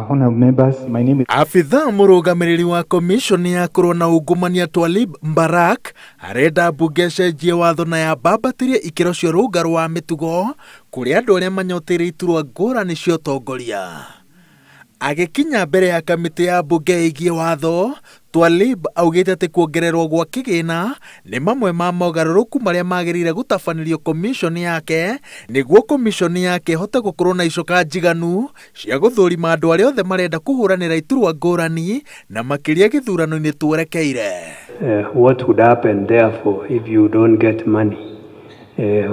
honorable members, my name is Afitha mũrũgamĩrĩri wa komishoni ya kũrũa ungumania Twalib Mbarak arenda mbunge cenjie watho na yambambatĩrie ikĩro cia rũnga rwa mĩtugo kũrĩ andũ arĩa manyoteire iturwa ngũrani cia atongoria. Agĩkinya mbere ya kamĩtĩ ya mbunge ĩgiĩ watho, Twalib augĩte atĩ kuongererwo gwa kĩgĩna nĩ mamwe ma mogarũrũku marĩa magĩrĩire gũtabanĩrio komishoni yake nĩguo komishoni yake ĩhote gũkorwo na icoka njiganu cia gũthũrima andũ arĩa othe marenda kũhũranĩra iturwa ngũrani na makĩria gĩthurano-inĩ twerekeire. What would happen therefore if you don't get money?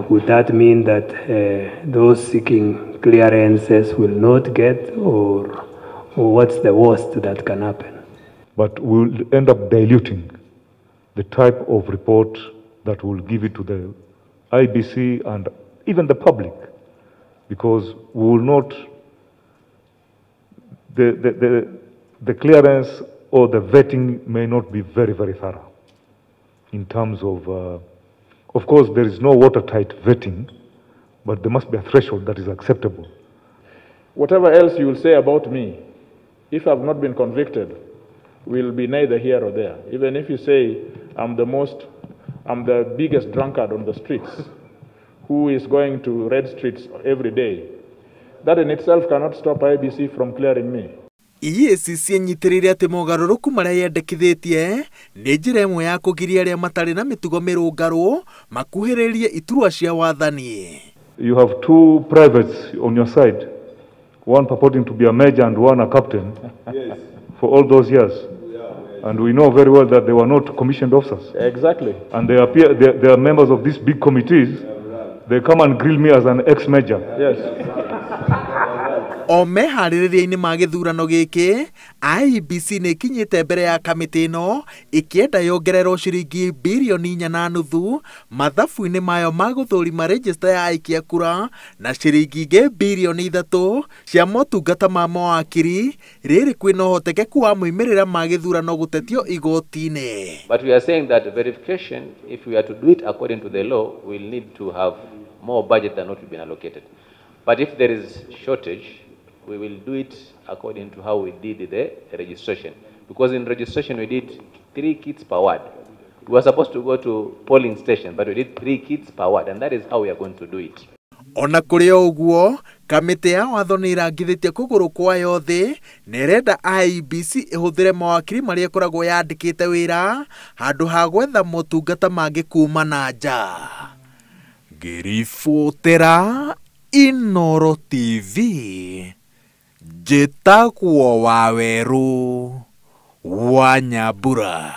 Would that mean that those seeking clearances will not get, or what's the worst that can happen? But we'll end up diluting the type of report that will give it to the IBC and even the public, because we will not, the clearance or the vetting may not be very, very thorough in terms of course, there is no watertight vetting, but there must be a threshold that is acceptable. Whatever else you will say about me, if I've not been convicted, will be neither here or there. Even if you say I'm the biggest drunkard on the streets, who is going to red streets every day, that in itself cannot stop IBC from clearing me. EACC nyitĩrĩire atĩ mogarũrũku marĩa yendekithĩtie nĩ njĩra ĩmwe ya kũgiria arĩa matarĩ na mĩtugo mĩrũngarũ makuhĩrĩrie iturwa cia wathani. You have two privates on your side, one purporting to be a major and one a captain. Yes. For all those years. And we know very well that they were not commissioned officers. Exactly. And they appear, they are members of these big committees. They come and grill me as an ex-major. Yes. O meharĩrĩria-inĩ ma gĩthurano gĩkĩ, IEBC nĩ ikinyĩte mbere ya kamĩtĩ ĩno ĩkĩenda yongererwo ciringi birioni 4.5 mathabu-inĩ mayo ma gũthũrima register ya aikia kura na ciringi ingĩ birioni 3 cia motungata ma mawakiri rĩrĩ kwĩna ũhotekeku wa moimĩrĩra ma gĩthurano gũtetio igoti-inĩ. But we are saying that verification, if we are to do it according to the law, we'll need to have more budget than what we've been allocated. But if there is shortage, we will do it according to how we did the registration. Because in registration we did 3 kits per ward. We were supposed to go to polling station, but we did 3 kits per ward, and that is how we are going to do it. Ona kũrĩ ũguo, kamĩtĩ ya watho nĩ ĩrangithĩtie kũgũrũ kwayo thĩ na ĩrenda IEBC ĩhũthĩre mawakiri marĩa ĩkoragwo yandĩkĩte wĩra handũ ha gwetha motungata mangĩ kuma na nja. Ngĩribotera Inooro TV. Njĩtagwo Wawerũ wa Nyambura.